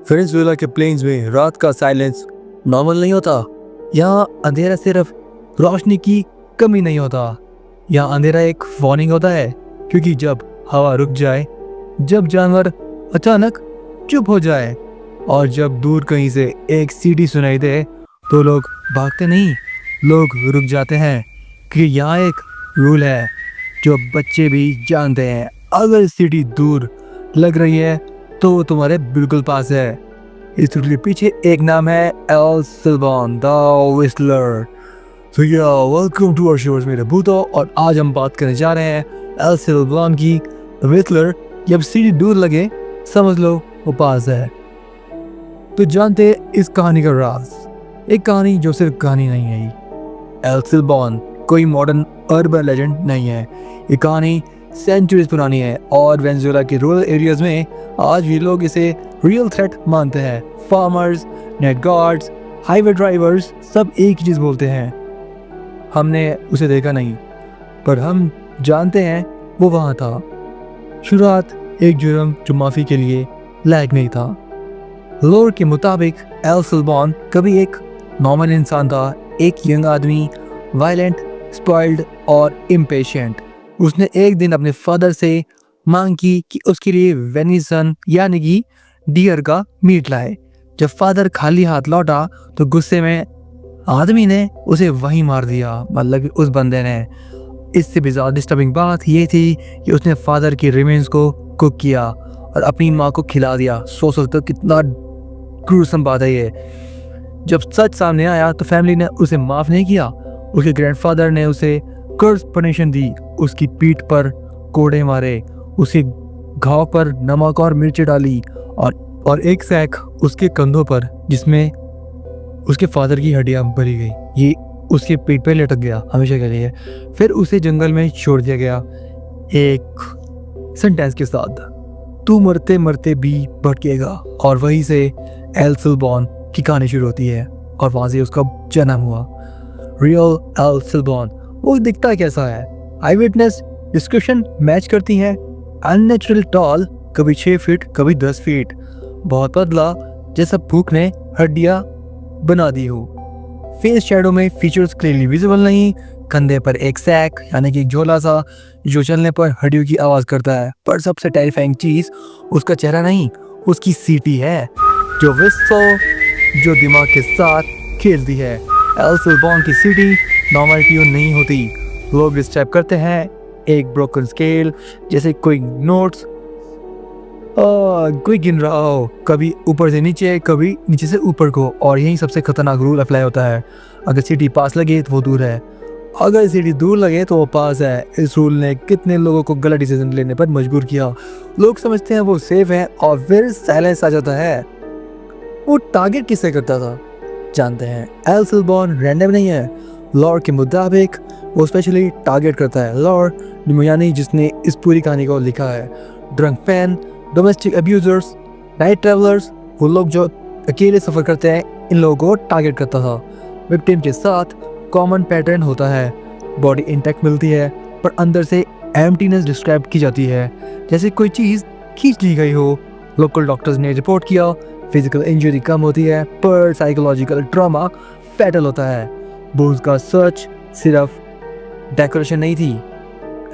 Venezuela के planes में रात का साइलेंस नॉर्मल नहीं होता। यहाँ अंधेरा सिर्फ रोशनी की कमी नहीं होता, यहाँ अंधेरा एक वार्निंग होता है। क्योंकि जब हवा रुक जाए, जब जानवर अचानक चुप हो जाए और जब दूर कहीं से एक सीटी सुनाई दे तो लोग भागते नहीं, लोग रुक जाते हैं। कि यहाँ एक रूल है जो बच्चे भी जानते हैं, अगर सीटी दूर लग रही है तो वो तुम्हारे बिल्कुल पास है। इस रूल के पीछे एक नाम है एल सिल्बॉन द व्हिstler। तो वेलकम टू आवर शोज मेरे भूतो, और आज हम बात करने जा रहे हैं एल सिल्बॉन की व्हिstler। जब सीटी दूर लगे समझ लो वो पास है। तो जानते हैं इस कहानी का राज, एक कहानी जो सिर्फ कहानी नहीं है। एल सिल्बॉन कोई मॉडर्न अर्बन लेजेंड नहीं है, ये कहानी सेंचुरीज पुरानी है और वेनेजुएला के रूरल एरियाज में आज भी लोग इसे रियल थ्रेट मानते हैं। Farmers, net guards, highway drivers सब एक ही चीज़ बोलते हैं, हमने उसे देखा नहीं पर हम जानते हैं वो वहाँ था। शुरुआत एक जुर्म जो माफ़ी के लिए लायक नहीं था। लोर के मुताबिक एल सिल्बॉन कभी एक नॉर्मल इंसान था, एक यंग आदमी, वायलेंट, स्पॉइल्ड और इम्पेशेंट। उसने एक दिन अपने फादर से मांग की कि उसके लिए वेनिसन यानी कि डियर का मीट लाए। जब फादर खाली हाथ लौटा तो गुस्से में आदमी ने उसे वहीं मार दिया, मतलब उस बंदे ने। इससे भी ज़्यादा डिस्टर्बिंग बात ये थी कि उसने फादर के रिमेन्स को कुक किया और अपनी माँ को खिला दिया। सोच सकते हो कितना क्रूरसम बात है ये। जब सच सामने आया तो फैमिली ने उसे माफ़ नहीं किया। उसके ग्रैंडफादर ने उसे कर्स पनिशन दी, उसकी पीठ पर कोड़े मारे, उसके घाव पर नमक और मिर्च डाली और एक सैक उसके कंधों पर जिसमें उसके फादर की हड्डियां भरी गई। ये उसके पेट पे लटक गया हमेशा के लिए। फिर उसे जंगल में छोड़ दिया गया एक सेंटेंस के साथ, तू मरते मरते भी भटकेगा। और वहीं से एल सिल्बॉन की कहानी शुरू होती है और वहाँ से उसका जन्म हुआ। रियल एल सिल्बॉन वो दिखता कैसा है? आई विटनेस डिस्क्रिप्शन मैच करती है। अननेचुरल टॉल, कभी 6 फीट कभी 10 फीट, बहुत पतला जैसा भूख ने हड्डियाँ बना दी हो। फेस शैडो में फीचर्स क्लियरली विजिबल नहीं, कंधे पर एक सैक यानी कि एक झोला सा जो चलने पर हड्डियों की आवाज़ करता है। पर सबसे टेरिफाइंग चीज़ उसका चेहरा नहीं, उसकी सीटी है जो जो दिमाग के साथ खेलती है। एल सिल्बॉन की सीटी नॉर्मल ट्यून नहीं होती। लोग डिस्क्राइब करते हैं एक ब्रोकन स्केल, जैसे कोई नोट्स कोई गिन रहा हो, कभी ऊपर से नीचे कभी नीचे से ऊपर को। और यही सबसे खतरनाक रूल अप्लाई होता है, अगर सीटी पास लगे तो वो दूर है, अगर सीटी दूर लगे तो वो पास है। इस रूल ने कितने लोगों को गलत डिसीजन लेने पर मजबूर किया। लोग समझते हैं वो सेफ है और फिर साइलेंस आ जाता है। वो टारगेट किससे करता था जानते हैं? एल सिल्बॉन रैंडम नहीं है। लॉर के मुताबिक वो स्पेशली टारगेट करता है। लॉर यानी जिसने इस पूरी कहानी को लिखा है। Drunk fan, domestic abusers, night travellers, वो लोग जो अकेले सफ़र करते हैं, इन लोगों को टारगेट करता था। विक्टिम के साथ कॉमन पैटर्न होता है, बॉडी इंटैक्ट मिलती है पर अंदर से एम्प्टीनेस डिस्क्राइब की जाती है, जैसे कोई चीज़ खींच ली गई हो। लोकल डॉक्टर्स ने रिपोर्ट किया फिजिकल इंजरी कम होती है पर साइकोलॉजिकल ट्रॉमा फैटल होता है। बोल्स का सच सिर्फ डेकोरेशन नहीं थी।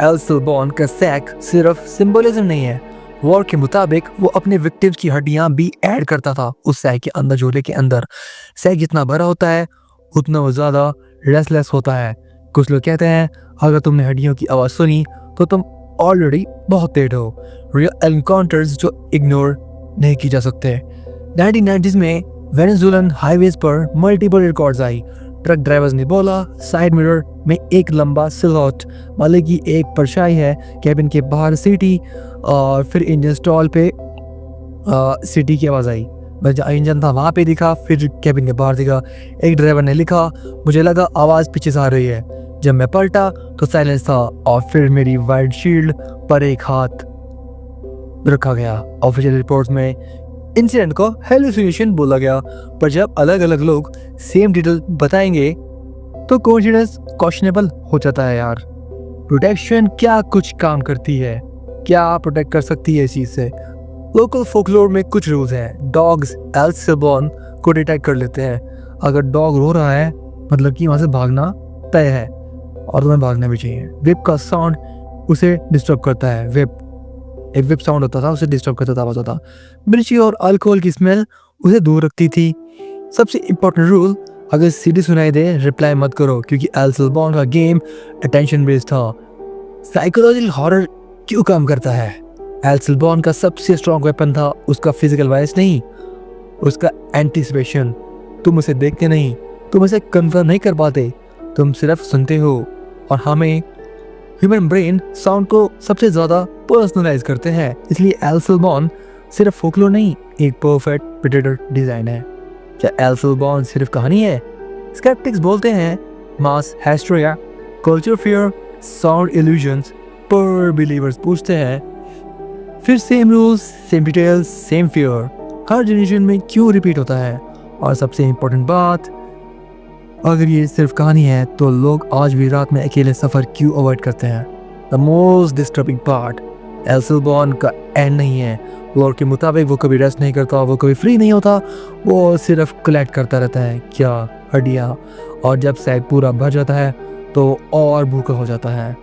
एल सिल्बॉन का सैक सिर्फ सिंबलिज्म नहीं है। वॉर के मुताबिक वो अपने विक्टिम्स की हड्डियां भी ऐड करता था उस सैक के अंदर, झोले के अंदर। सैक जितना बड़ा होता है उतना वो ज़्यादा रेस्टलेस होता है। कुछ लोग कहते हैं अगर तुमने हड्डियों की आवाज़ सुनी तो तुम ऑलरेडी बहुत तेज हो। रियल एनकाउंटर्स जो इग्नोर नहीं की जा सकते। 1990s में वेनेजुएलन हाईवेज पर मल्टीपल रिकॉर्ड्स आई। ट्रक ड्राइवर्स ने बोला साइड मिरर में एक लंबा सिलहट, मतलब कि एक परछाई है, कैबिन के बाहर सीटी और फिर इंजन स्टॉल पे सीटी की आवाज़ आई। जहाँ इंजन था वहाँ पे दिखा, फिर कैबिन के बाहर दिखा। एक ड्राइवर ने लिखा मुझे लगा आवाज़ पीछे से आ रही है, जब मैं पलटा तो साइलेंस था और फिर मेरी वाइड शील्ड पर एक हाथ रखा गया। ऑफिशियल रिपोर्ट्स में इंसिडेंट को हेलुसिनेशन बोला गया, पर जब अलग अलग लोग सेम डिटेल बताएंगे तो कोइंसिडेंस क्वेश्चनेबल हो जाता है यार। प्रोटेक्शन क्या कुछ काम करती है? क्या प्रोटेक्ट कर सकती है इस चीज़ से? लोकल फोकलोर में कुछ रूल्स हैं। डॉग्स एल्सेबॉर्न को डिटेक्ट कर लेते हैं। अगर डॉग रो रहा है मतलब कि वहाँ से भागना तय है और तुम्हें भागना भी चाहिए। विप का साउंड उसे डिस्टर्ब करता है। एक विप साउंड होता था, उसे डिस्टर्ब करता था, आवाज होता। मिर्ची और अल्कोहल की स्मेल उसे दूर रखती थी। सबसे इम्पोर्टेंट रूल, अगर सीडी सुनाई दे रिप्लाई मत करो, क्योंकि एल्सेबॉर्न का गेम अटेंशन बेस्ड था। साइकोलॉजिकल हॉरर क्यों काम करता है? एल्सेबॉर्न का सबसे स्ट्रॉन्ग वेपन था उसका फिजिकल वॉइस नहीं, उसका एंटीसिपेशन। तुम उसे देखते नहीं, तुम उसे कन्फर्म नहीं कर पाते, तुम सिर्फ सुनते हो। और हमें ह्यूमन ब्रेन साउंड को सबसे ज्यादा पर्सनलाइज करते हैं, इसलिए एल्सेबॉर्न सिर्फ फोकलोर नहीं, एक परफेक्ट प्रेडेटर डिजाइन है। क्या एल्सेबॉर्न सिर्फ कहानी है? स्केप्टिक्स बोलते हैं mass hysteria, culture fear, sound illusions, पर बिलीवर्स पूछते हैं फिर same rules, same details, same fear हर जनरेशन में क्यों रिपीट होता है? और सबसे इम्पोर्टेंट बात, अगर ये सिर्फ कहानी है तो लोग आज भी रात में अकेले सफर क्यों अवॉइड करते हैं? द मोस्ट डिस्टर्बिंग पार्ट, एल्सेबॉर्न का एंड नहीं है। लॉर के मुताबिक वो कभी रेस्ट नहीं करता, वो कभी फ्री नहीं होता, वो सिर्फ कलेक्ट करता रहता है क्या हड्डियाँ, और जब सैक पूरा भर जाता है तो और भूखा हो जाता है।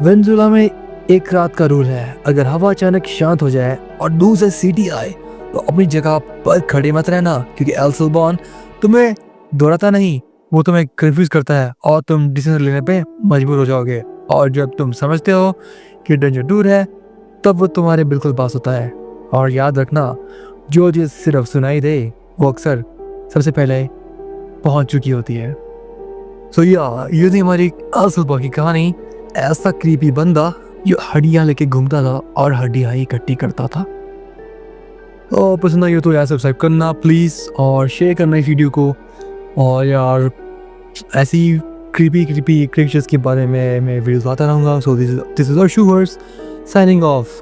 वेनेजुएला में एक रात का रूल है, अगर हवा अचानक शांत हो जाए और दूर से सीटी आए तो अपनी जगह पर खड़े मत रहना, क्योंकि एल्सेबॉर्न तुम्हें दोहराता नहीं, वो तुम्हें कंफ्यूज करता है और तुम डिसीजन लेने पे मजबूर हो जाओगे। और जब तुम समझते हो कि डेंजर दूर है तब वो तुम्हारे बिल्कुल पास होता है। और याद रखना, जो चीज़ सिर्फ सुनाई दे वो अक्सर सबसे पहले पहुंच चुकी होती है। सो ये थी हमारी एल्सेबॉर्न की कहानी। ऐसा क्रीपी बंदा जो हड्डियाँ लेके घूमता था और हड्डियाँ ही इकट्ठी करता था। तो पसंद आई हो तो यार सब्सक्राइब करना प्लीज़, और शेयर करना इस वीडियो को। और यार ऐसी क्रीपी क्रीचर्स के बारे में मैं वीडियोस आता रहूँगा। सो दिस इज अशुवर्स साइनिंग ऑफ।